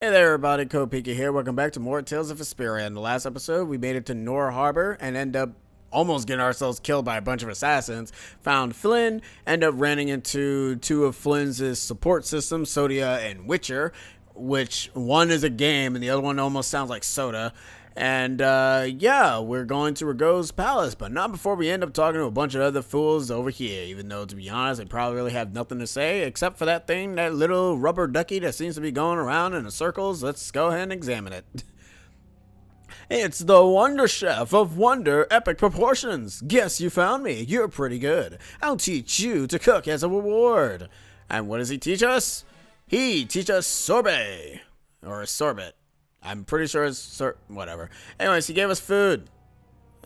Hey there everybody, Kopika here. Welcome back to more Tales of Vesperia. In the last episode, we made it to Nor Harbor and end up almost getting ourselves killed by a bunch of assassins. Found Flynn, end up running into two of Flynn's support systems, Sodia and Witcher, which one is a game and the other one almost sounds like soda. And yeah, we're going to Rhygbaro palace, but not before we end up talking to a bunch of other fools over here, even though, to be honest, they probably really have nothing to say except for that thing, that little rubber ducky that seems to be going around in circles. Let's go ahead and examine it. It's the Wonder Chef of Wonder Epic Proportions. Guess you found me. You're pretty good. I'll teach you to cook as a reward. And what does he teach us? He teaches us sorbet. Or sorbet. I'm pretty sure it's whatever. Anyways, he gave us food.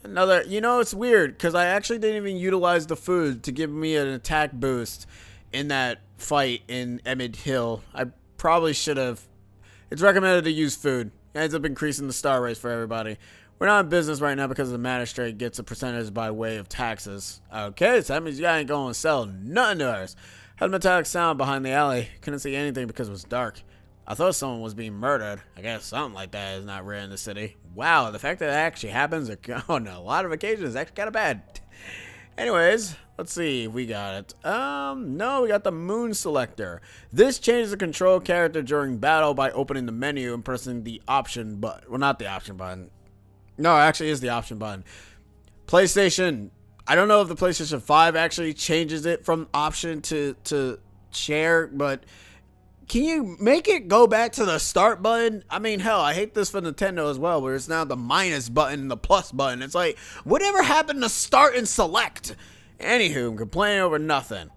Another, it's weird because I actually didn't even utilize the food to give me an attack boost in that fight in Emmett Hill. I probably should have. It's recommended to use food. It ends up increasing the star rates for everybody. We're not in business right now because the magistrate gets a percentage by way of taxes. Okay, so that means you ain't going to sell nothing to us. Had a metallic sound behind the alley. Couldn't see anything because it was dark. I thought someone was being murdered. I guess something like that is not rare in the city. Wow, the fact that it actually happens on a lot of occasions is actually kind of bad. Anyways, let's see if we got it. No, we got the moon selector. This changes the control character during battle by opening the menu and pressing the option button. Well, not the option button. No, it actually is the option button. PlayStation. I don't know if the PlayStation 5 actually changes it from option to share, but can you make it go back to the start button? I mean, hell, I hate this for Nintendo as well, where it's now the minus button and the plus button. It's like, whatever happened to start and select? Anywho, I'm complaining over nothing.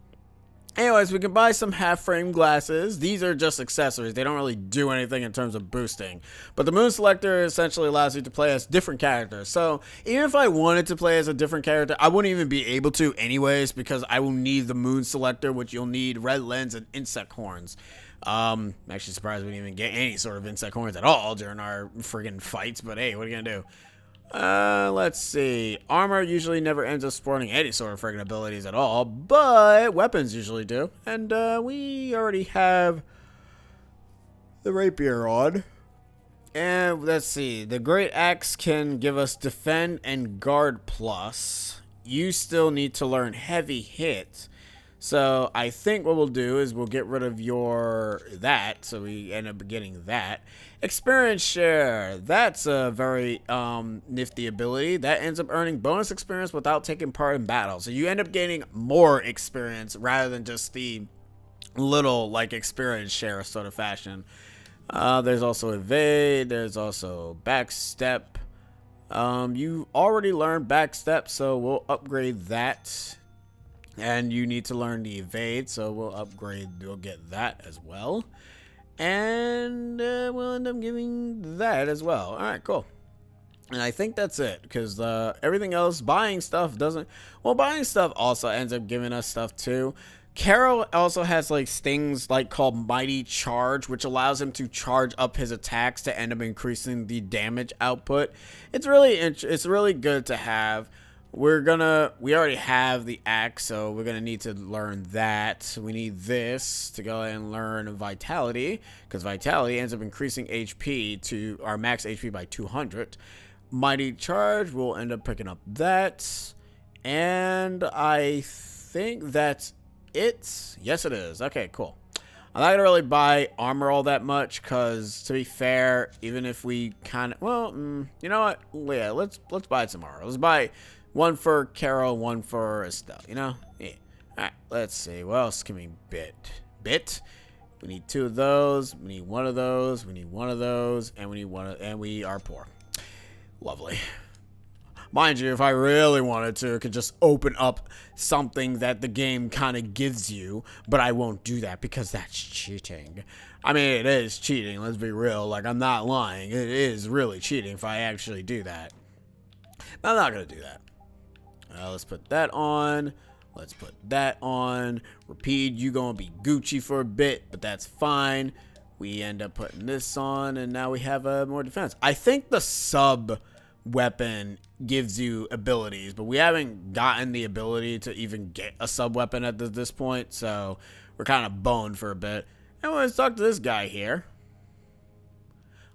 Anyways, we can buy some half-frame glasses. These are just accessories. They don't really do anything in terms of boosting. But the Moon Selector essentially allows you to play as different characters. So even if I wanted to play as a different character, I wouldn't even be able to anyways, because I will need the Moon Selector, which you'll need red lens and insect horns. I'm actually surprised we didn't even get any sort of insect horns at all during our friggin' fights, but hey, what are you gonna do? Let's see. Armor usually never ends up sporting any sort of friggin' abilities at all, but weapons usually do. And, we already have the rapier on. And let's see. The Great Axe can give us defend and guard plus. You still need to learn heavy hit. So I think what we'll do is we'll get rid of that, so we end up getting that. Experience share, that's a very nifty ability. That ends up earning bonus experience without taking part in battle. So you end up getting more experience rather than just the little like experience share sort of fashion. There's also evade, there's also backstep. You already learned backstep, so we'll upgrade that. And you need to learn the evade, so we'll get that as well. And we'll end up giving that as well. Alright, cool. And I think that's it, because everything else, buying stuff doesn't... Well, buying stuff also ends up giving us stuff too. Carol also has like things like called Mighty Charge, which allows him to charge up his attacks to end up increasing the damage output. It's really good to have. We already have the axe, so we're gonna need to learn that. We need this to go ahead and learn Vitality, because Vitality ends up increasing HP to our max HP by 200. Mighty Charge, we'll end up picking up that. And I think that's it. Yes, it is. Okay, cool. I'm not gonna really buy armor all that much, because to be fair, even if we kind of, well, you know what? Yeah, let's buy some armor. Let's buy one for Carol, one for Estelle, Yeah. Alright, let's see. What else can we bit? We need 2 of those. We need 1 of those. We need 1 of those. And we need and we are poor. Lovely. Mind you, if I really wanted to, I could just open up something that the game kind of gives you, but I won't do that because that's cheating. I mean, it is cheating, let's be real. Like, I'm not lying. It is really cheating if I actually do that. But I'm not going to do that. Let's put that on. Let's put that on. Repeat, you gonna be Gucci for a bit, but that's fine. We end up putting this on, and now we have more defense. I think the sub weapon gives you abilities, but we haven't gotten the ability to even get a sub weapon at this point, so we're kind of boned for a bit. And let's talk to this guy here.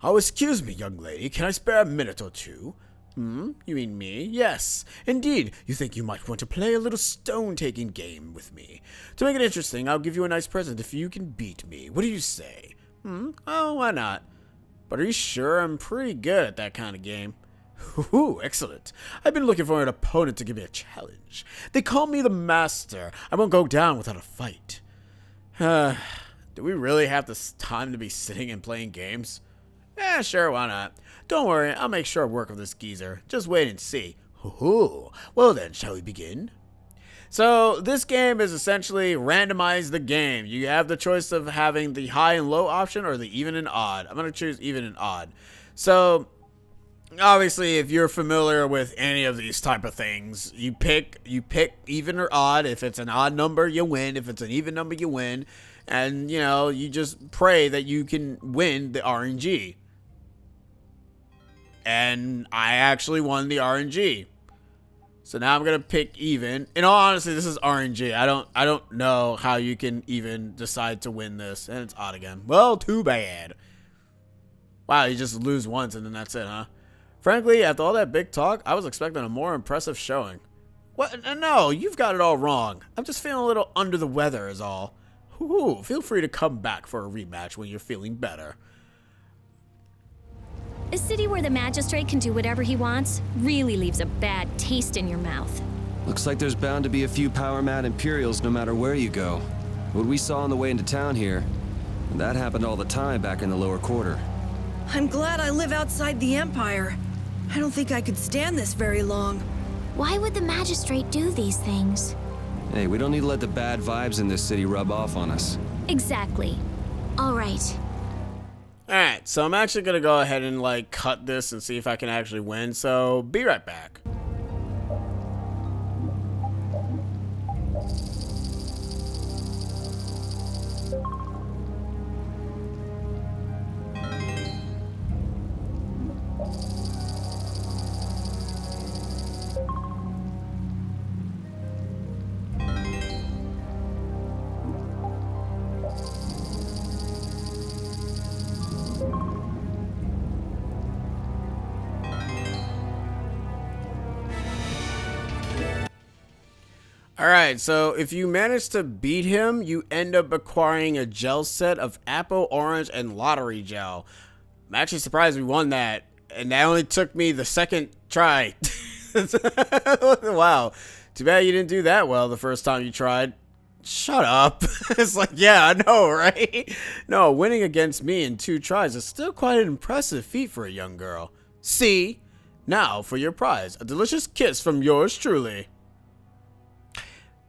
Oh, excuse me, young lady. Can I spare a minute or two? You mean me? Yes, indeed. You think you might want to play a little stone-taking game with me. To make it interesting, I'll give you a nice present if you can beat me. What do you say? Oh, why not? But are you sure? I'm pretty good at that kind of game. Ooh, excellent. I've been looking for an opponent to give me a challenge. They call me the Master. I won't go down without a fight. Do we really have this time to be sitting and playing games? Sure, why not? Don't worry, I'll make sure I work with this geezer. Just wait and see. Ooh, well then, shall we begin? So, this game is essentially randomize the game. You have the choice of having the high and low option or the even and odd. I'm going to choose even and odd. So, obviously, if you're familiar with any of these type of things, you pick even or odd. If it's an odd number, you win. If it's an even number, you win. And, you know, you just pray that you can win the RNG. And I actually won the RNG. So now I'm going to pick even. In all honesty, this is RNG. I don't know how you can even decide to win this. And it's odd again. Well, too bad. Wow, you just lose once and then that's it, huh? Frankly, after all that big talk, I was expecting a more impressive showing. What? No, you've got it all wrong. I'm just feeling a little under the weather is all. Ooh, feel free to come back for a rematch when you're feeling better. A city where the magistrate can do whatever he wants really leaves a bad taste in your mouth. Looks like there's bound to be a few power-mad Imperials no matter where you go. What we saw on the way into town here, that happened all the time back in the lower quarter. I'm glad I live outside the Empire. I don't think I could stand this very long. Why would the magistrate do these things? Hey, we don't need to let the bad vibes in this city rub off on us. Exactly. All right. Alright, so I'm actually going to go ahead and like cut this and see if I can actually win. So, be right back. Alright, so if you manage to beat him, you end up acquiring a gel set of apple, orange, and lottery gel. I'm actually surprised we won that, and that only took me the second try. Wow. Too bad you didn't do that well the first time you tried. Shut up. It's like, yeah, I know, right? No, winning against me in 2 tries is still quite an impressive feat for a young girl. See? Now for your prize, a delicious kiss from yours truly.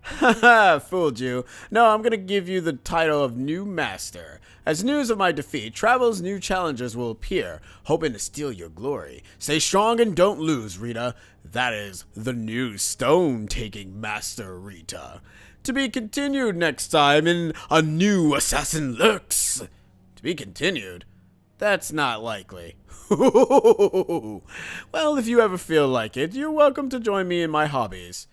Haha, fooled you. No, I'm gonna give you the title of New Master. As news of my defeat travels, new challengers will appear, hoping to steal your glory. Stay strong and don't lose, Rita. That is the new stone-taking Master, Rita. To be continued next time in A New Assassin Lurks. To be continued? That's not likely. Well, if you ever feel like it, you're welcome to join me in my hobbies.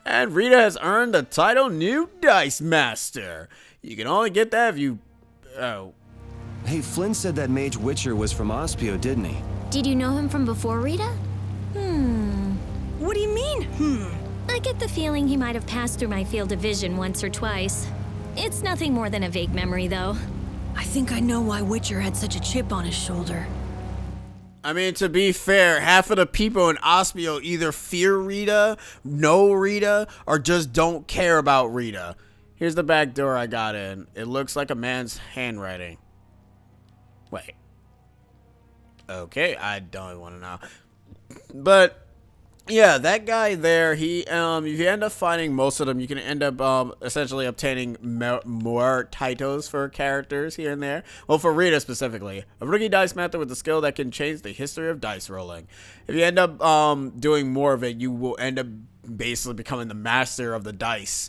And Rita has earned the title New Dice Master. You can only get that if you... Oh. Hey, Flynn said that Mage Witcher was from Ospio, didn't he? Did you know him from before, Rita? What do you mean, I get the feeling he might have passed through my field of vision once or twice. It's nothing more than a vague memory, though. I think I know why Witcher had such a chip on his shoulder. I mean, to be fair, half of the people in Ospio either fear Rita, know Rita, or just don't care about Rita. Here's the back door I got in. It looks like a man's handwriting. Wait. Okay, I don't want to know. But yeah, that guy there, he if you end up finding most of them, you can end up essentially obtaining more titles for characters here and there. Well, for Rita specifically, a rookie dice master with a skill that can change the history of dice rolling. If you end up doing more of it, you will end up basically becoming the master of the dice,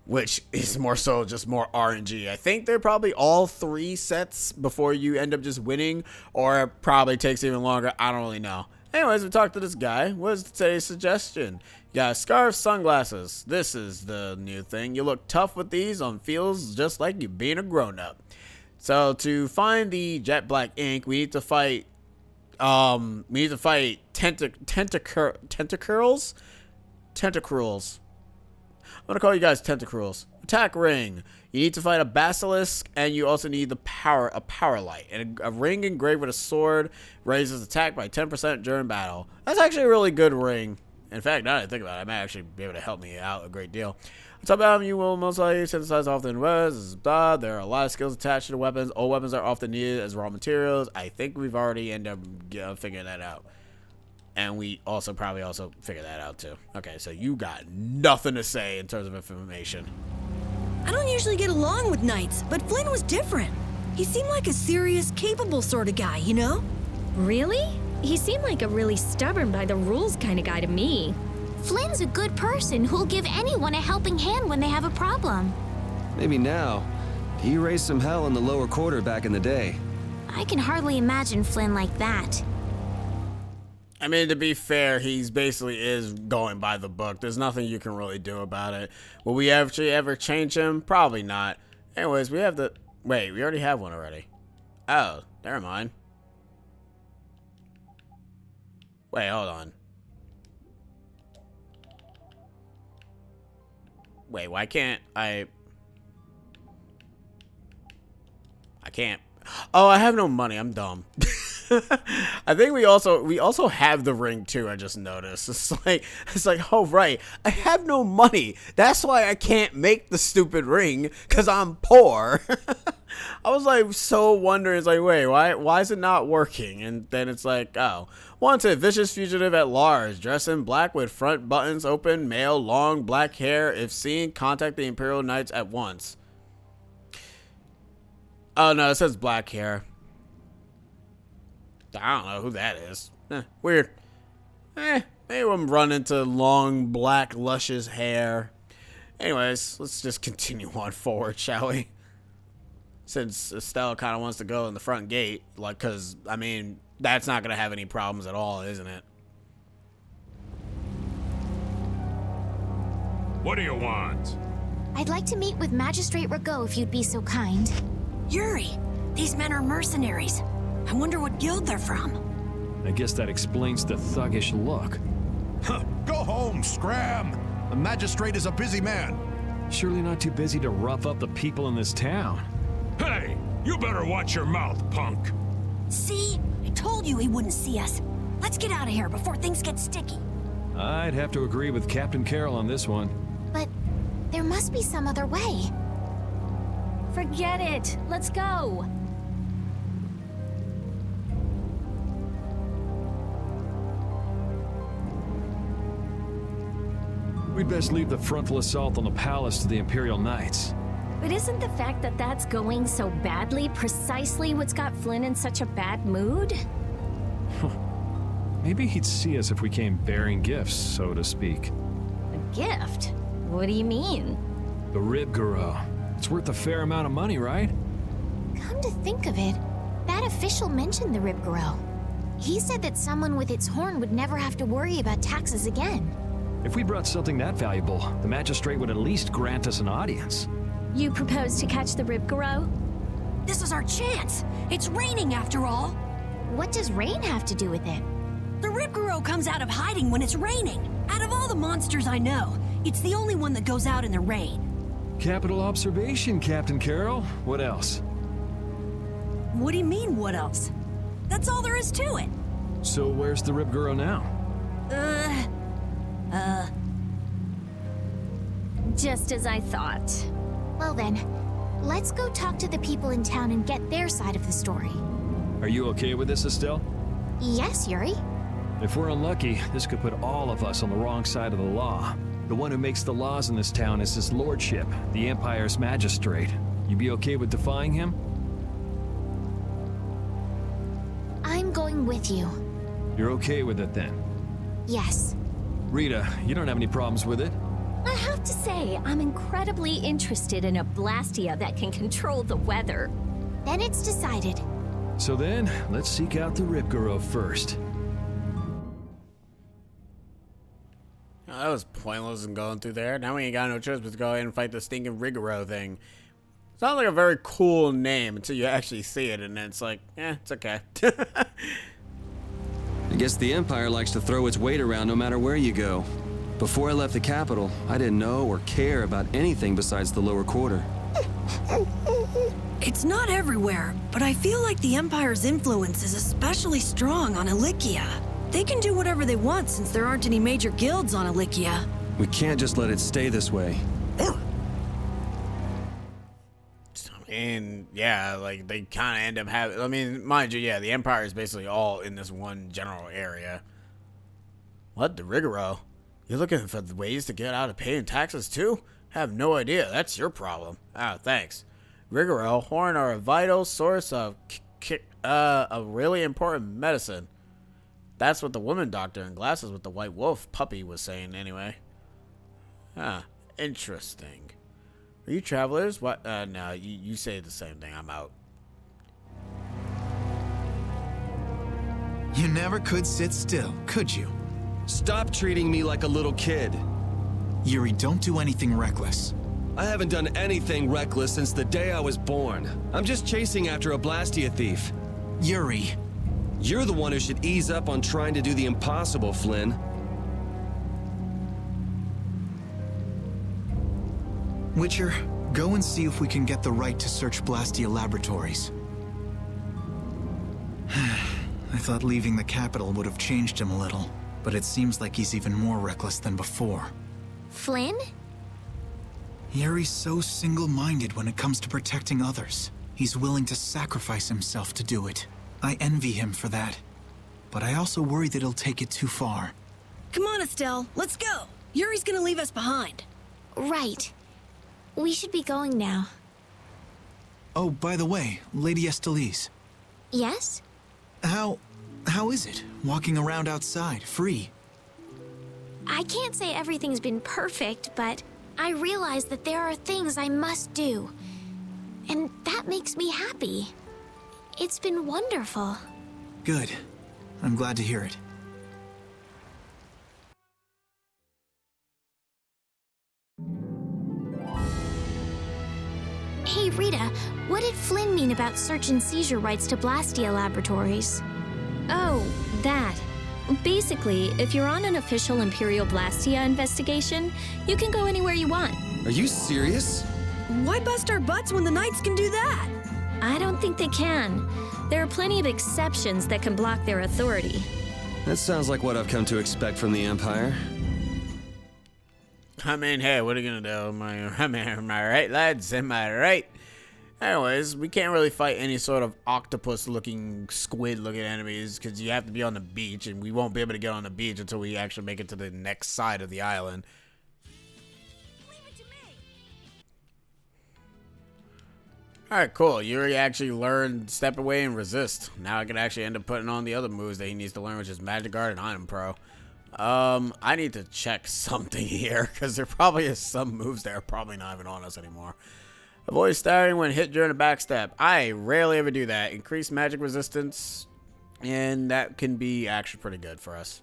which is more so just more RNG. I think they're probably all 3 sets before you end up just winning, or it probably takes even longer. I don't really know. Anyways, we talked to this guy. What's today's suggestion? You got a scarf, sunglasses. This is the new thing. You look tough with these on feels just like you being a grown-up. So to find the jet black ink, we need to fight tentacruels. I'm gonna call you guys tentacruels. Attack ring. You need to fight a basilisk, and you also need a power light. And a ring engraved with a sword raises attack by 10% during battle. That's actually a really good ring. In fact, now that I think about it, it might actually be able to help me out a great deal. On top of that, you will most likely synthesize often weapons. There are a lot of skills attached to the weapons. All weapons are often needed as raw materials. I think we've already ended up figuring that out. And we also probably also figured that out too. Okay, so you got nothing to say in terms of information. I don't usually get along with knights, but Flynn was different. He seemed like a serious, capable sort of guy, you know? Really? He seemed like a really stubborn by the rules kind of guy to me. Flynn's a good person who'll give anyone a helping hand when they have a problem. Maybe now. He raised some hell in the lower quarter back in the day. I can hardly imagine Flynn like that. I mean, to be fair, he's basically is going by the book. There's nothing you can really do about it. Will we actually ever change him? Probably not. Anyways, we have the... Wait, we already have one already. Oh, never mind. Wait, hold on. Wait, why can't I can't. Oh, I have no money. I'm dumb. I think we also have the ring too. I just noticed. It's like, oh right, I have no money. That's why I can't make the stupid ring, because I'm poor. I was like so wondering. It's like, wait, why is it not working? And then it's like, oh, wanted vicious fugitive at large, dressed in black with front buttons open, male, long black hair. If seen, contact the Imperial Knights at once. Oh no, it says black hair. I don't know who that is. Weird. Maybe I'm running into long, black, luscious hair. Anyways, let's just continue on forward, shall we? Since Estelle kind of wants to go in the front gate, like, because, I mean, that's not going to have any problems at all, isn't it? What do you want? I'd like to meet with Magistrate Rhygbaro if you'd be so kind. Yuri, these men are mercenaries. I wonder what guild they're from. I guess that explains the thuggish look. Go home, scram! The magistrate is a busy man. Surely not too busy to rough up the people in this town. Hey, you better watch your mouth, punk. See? I told you he wouldn't see us. Let's get out of here before things get sticky. I'd have to agree with Captain Carroll on this one. But there must be some other way. Forget it. Let's go. We'd best leave the frontal assault on the palace to the Imperial Knights. But isn't the fact that that's going so badly precisely what's got Flynn in such a bad mood? Maybe he'd see us if we came bearing gifts, so to speak. A gift? What do you mean? The Rhygbaro. It's worth a fair amount of money, right? Come to think of it, that official mentioned the Rhygbaro. He said that someone with its horn would never have to worry about taxes again. If we brought something that valuable, the magistrate would at least grant us an audience. You propose to catch the Rhygbaro? This is our chance. It's raining after all. What does rain have to do with it? The Rhygbaro comes out of hiding when it's raining. Out of all the monsters I know, it's the only one that goes out in the rain. Capital observation, Captain Carroll. What else? What do you mean, what else? That's all there is to it. So where's the Rhygbaro now? Just as I thought. Well then, let's go talk to the people in town and get their side of the story. Are you okay with this, Estelle? Yes, Yuri? If we're unlucky, this could put all of us on the wrong side of the law. The one who makes the laws in this town is his lordship, the Empire's magistrate. You be okay with defying him? I'm going with you. You're okay with it then? Yes. Rita, you don't have any problems with it? I have to say, I'm incredibly interested in a Blastia that can control the weather. Then it's decided. So then, let's seek out the Rhygbaro first. Oh, that was pointless in going through there. Now we ain't got no choice but to go ahead and fight the stinking Rhygbaro thing. Sounds like a very cool name until you actually see it, and then it's like, it's okay. I guess the Empire likes to throw its weight around no matter where you go. Before I left the capital, I didn't know or care about anything besides the lower quarter. It's not everywhere, but I feel like the Empire's influence is especially strong on Ilikia. They can do whatever they want since there aren't any major guilds on Ilikia. We can't just let it stay this way. And yeah, like they kind of end up having, I mean, mind you, yeah, the Empire is basically all in this one general area. What, the Rhygbaro? You're looking for ways to get out of paying taxes too? Have no idea. That's your problem. Ah, thanks. Rhygbaro, horn are a vital source of a really important medicine. That's what the woman doctor in glasses with the white wolf puppy was saying anyway. Ah, interesting. Are you travelers? What? No, you say the same thing. I'm out. You never could sit still, could you? Stop treating me like a little kid. Yuri, don't do anything reckless. I haven't done anything reckless since the day I was born. I'm just chasing after a Blastia thief. Yuri. You're the one who should ease up on trying to do the impossible, Flynn. Witcher, go and see if we can get the right to search Blastia laboratories. I thought leaving the capital would have changed him a little, but it seems like he's even more reckless than before. Flynn? Yuri's so single-minded when it comes to protecting others. He's willing to sacrifice himself to do it. I envy him for that. But I also worry that he'll take it too far. Come on, Estelle, let's go. Yuri's gonna leave us behind. Right. We should be going now. Oh, by the way, Lady Estellise. Yes? How is it, walking around outside, free? I can't say everything's been perfect, but I realize that there are things I must do. And that makes me happy. It's been wonderful. Good. I'm glad to hear it. Hey, Rita, what did Flynn mean about search and seizure rights to Blastia laboratories? Oh, that. Basically, if you're on an official Imperial Blastia investigation, you can go anywhere you want. Are you serious? Why bust our butts when the Knights can do that? I don't think they can. There are plenty of exceptions that can block their authority. That sounds like what I've come to expect from the Empire. I mean, hey, what are you gonna do? Am I right, lads? Am I right? Anyways, we can't really fight any sort of octopus-looking, squid-looking enemies because you have to be on the beach, and we won't be able to get on the beach until we actually make it to the next side of the island. Leave it to me. Alright, cool. Yuri actually learned Step Away and Resist. Now I can actually end up putting on the other moves that he needs to learn, which is Magic Guard and Item Pro. I need to check something here, because there probably is some moves that are probably not even on us anymore. Avoid staring when hit during a backstab. I rarely ever do that. Increase magic resistance, and that can be actually pretty good for us.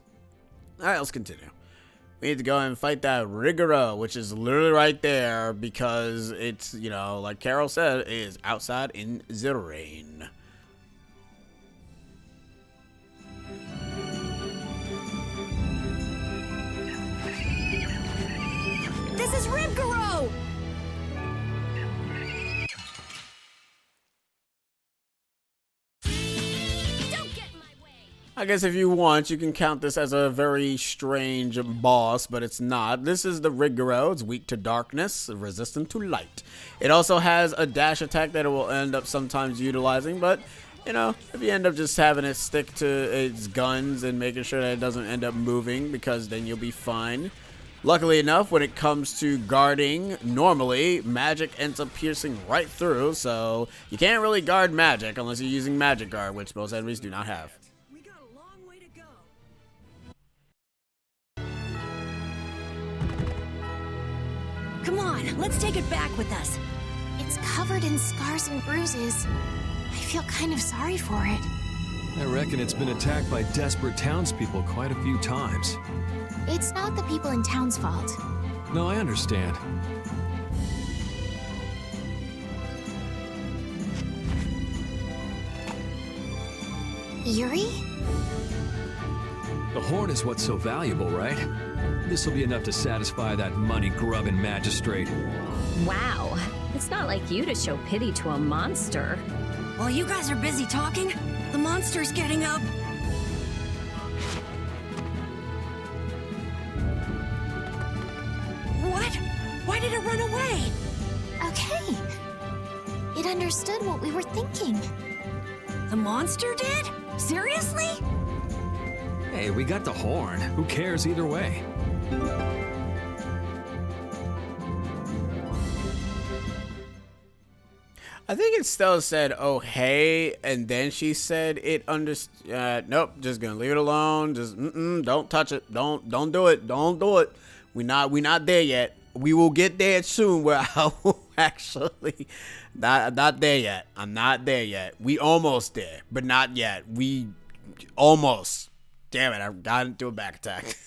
Alright, let's continue. We need to go and fight that Rhygbaro, which is literally right there, because it's, you know, like Carol said, it is outside in the rain. This is Rhygbaro! I guess if you want, you can count this as a very strange boss, but it's not. This is the Rhygbaro. It's weak to darkness, resistant to light. It also has a dash attack that it will end up sometimes utilizing, but, you know, if you end up just having it stick to its guns and making sure that it doesn't end up moving, because then you'll be fine. Luckily enough, when it comes to guarding, normally, magic ends up piercing right through, so you can't really guard magic unless you're using Magic Guard, which most enemies do not have. We got a long way to go. Come on, let's take it back with us. It's covered in scars and bruises. I feel kind of sorry for it. I reckon it's been attacked by desperate townspeople quite a few times. It's not the people in town's fault. No, I understand. Yuri? The horn is what's so valuable, right? This'll be enough to satisfy that money-grubbing magistrate. Wow. It's not like you to show pity to a monster. While you guys are busy talking, the monster's getting up. What? Why did it run away? Okay. It understood what we were thinking. The monster did? Seriously? Hey, we got the horn. Who cares either way? I think it still said, "Oh hey," and then she said it understood. Nope, just gonna leave it alone. Just don't touch it. Don't do it. Don't do it. We not there yet. We will get there soon. Where I will actually not there yet. I'm not there yet. We almost there, but not yet. We almost. Damn it! I got into a back attack.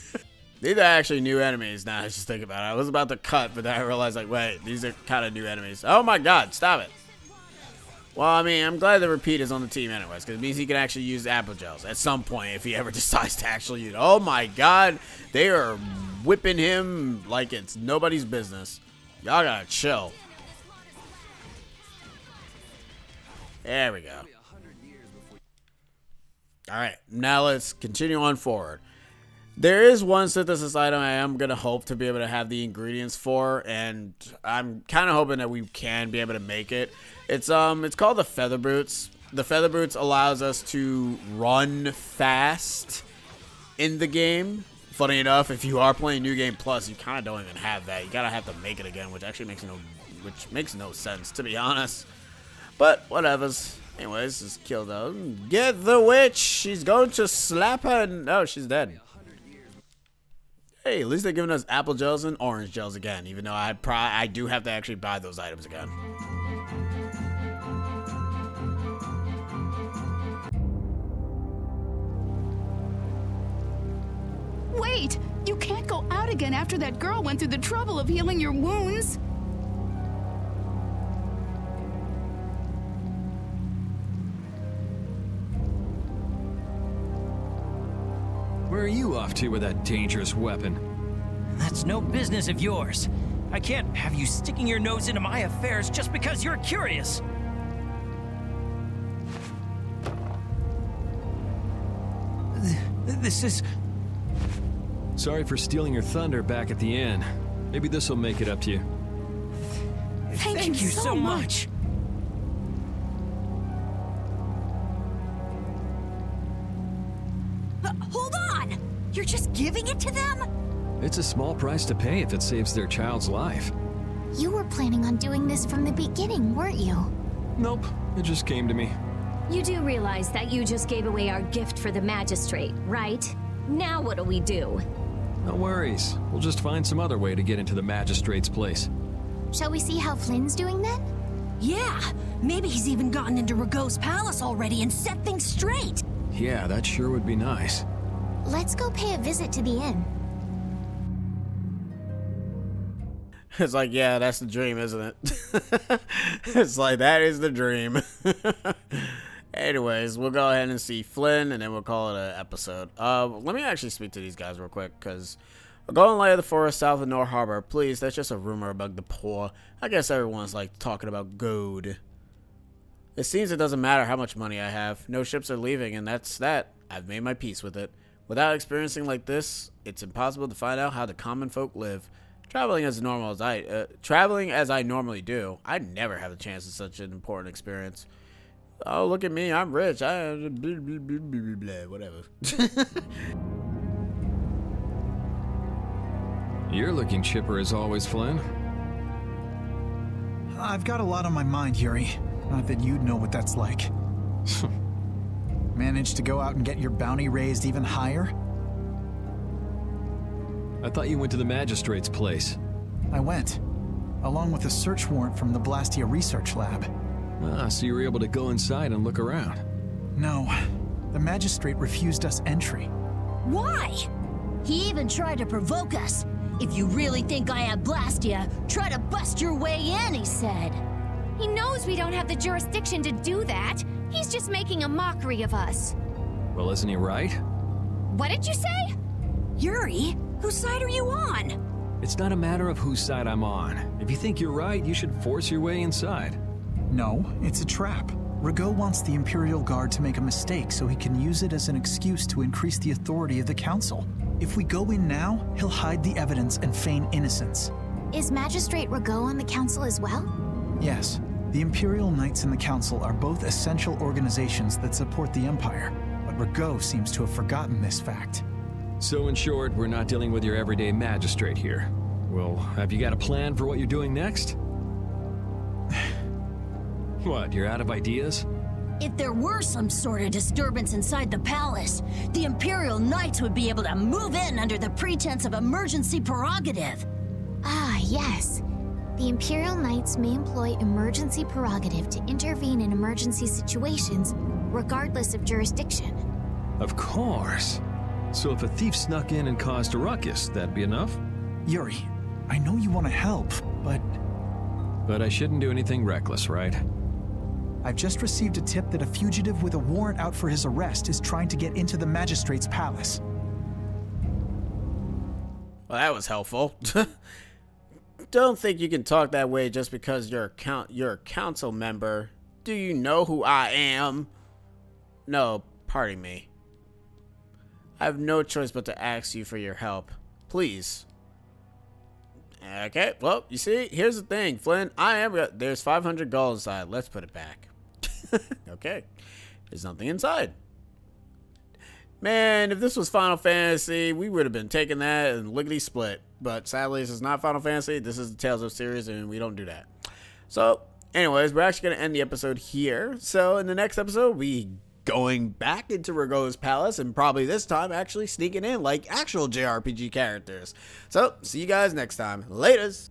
These are actually new enemies. Now I just think about it. I was about to cut, but then I realized, like, wait, these are kind of new enemies. Oh my God! Stop it. Well, I mean, I'm glad the repeat is on the team anyways, because it means he can actually use apple gels at some point if he ever decides to actually use it. Oh my God, they are whipping him like it's nobody's business. Y'all gotta chill. There we go. Alright, now let's continue on forward. There is one synthesis item I am going to hope to be able to have the ingredients for, and I'm kind of hoping that we can be able to make it. It's called the Feather Boots. The Feather Boots allows us to run fast in the game. Funny enough, if you are playing New Game Plus, you kind of don't even have that. You gotta have to make it again, which actually makes no sense, to be honest. But whatevers. Anyways, just kill them. Get the witch. She's going to slap her. No, she's dead. Hey, at least they're giving us apple gels and orange gels again, even though I do have to actually buy those items again. Wait! You can't go out again after that girl went through the trouble of healing your wounds. Where are you off to with that dangerous weapon? That's no business of yours. I can't have you sticking your nose into my affairs just because you're curious. This is... Sorry for stealing your thunder back at the end. Maybe this will make it up to you. Thank you so much. Hold on! You're just giving it to them? It's a small price to pay if it saves their child's life. You were planning on doing this from the beginning, weren't you? Nope, it just came to me. You do realize that you just gave away our gift for the magistrate, right? Now what do we do? No worries. We'll just find some other way to get into the magistrate's place. Shall we see how Flynn's doing then? Yeah, maybe he's even gotten into Rhygo's palace already and set things straight. Yeah, that sure would be nice. Let's go pay a visit to the inn. It's like, yeah, that's the dream, isn't it? It's like, that is the dream. Anyways, we'll go ahead and see Flynn, and then we'll call it an episode. Let me actually speak to these guys real quick, because a golden light of the forest south of Nor Harbor. Please, that's just a rumor about the poor. I guess everyone's like talking about gold. It seems it doesn't matter how much money I have. No ships are leaving, and that's that. I've made my peace with it. Without experiencing like this, it's impossible to find out how the common folk live. Traveling as I normally do, I never have a chance of such an important experience. Oh, look at me, I'm rich. I blah, blah, blah, blah, blah, whatever. You're looking chipper as always, Flynn. I've got a lot on my mind, Yuri. Not that you'd know what that's like. Managed to go out and get your bounty raised even higher? I thought you went to the magistrate's place. I went, along with a search warrant from the Blastia Research Lab. Ah, so you were able to go inside and look around. No, the magistrate refused us entry. Why? He even tried to provoke us. If you really think I have Blastia, try to bust your way in, he said. He knows we don't have the jurisdiction to do that. He's just making a mockery of us. Well, isn't he right? What did you say? Yuri, whose side are you on? It's not a matter of whose side I'm on. If you think you're right, you should force your way inside. No, it's a trap. Rhygbaro wants the Imperial Guard to make a mistake so he can use it as an excuse to increase the authority of the Council. If we go in now, he'll hide the evidence and feign innocence. Is Magistrate Rhygbaro on the council as well? Yes, the Imperial Knights and the Council are both essential organizations that support the Empire, but Rhygbaro seems to have forgotten this fact. So in short, we're not dealing with your everyday magistrate here. Well, have you got a plan for what you're doing next? What, you're out of ideas? If there were some sort of disturbance inside the palace, the Imperial Knights would be able to move in under the pretense of emergency prerogative. Ah, yes. The Imperial Knights may employ emergency prerogative to intervene in emergency situations, regardless of jurisdiction. Of course. So if a thief snuck in and caused a ruckus, that'd be enough? Yuri, I know you want to help, but... But I shouldn't do anything reckless, right? I've just received a tip that a fugitive with a warrant out for his arrest is trying to get into the Magistrate's palace. Well, that was helpful. Don't think you can talk that way just because you're a council member. Do you know who I am? No, pardon me. I have no choice but to ask you for your help. Please. Okay, well, you see, here's the thing, Flynn. There's 500 gold inside. Let's put it back. Okay, there's nothing inside. Man, if this was Final Fantasy, we would have been taking that and lickety split. But sadly, this is not Final Fantasy. This is the Tales of series, and we don't do that. So, anyways, we're actually going to end the episode here. So, in the next episode, we going back into Rhygboro's palace, and probably this time actually sneaking in like actual JRPG characters. So, see you guys next time. Laters!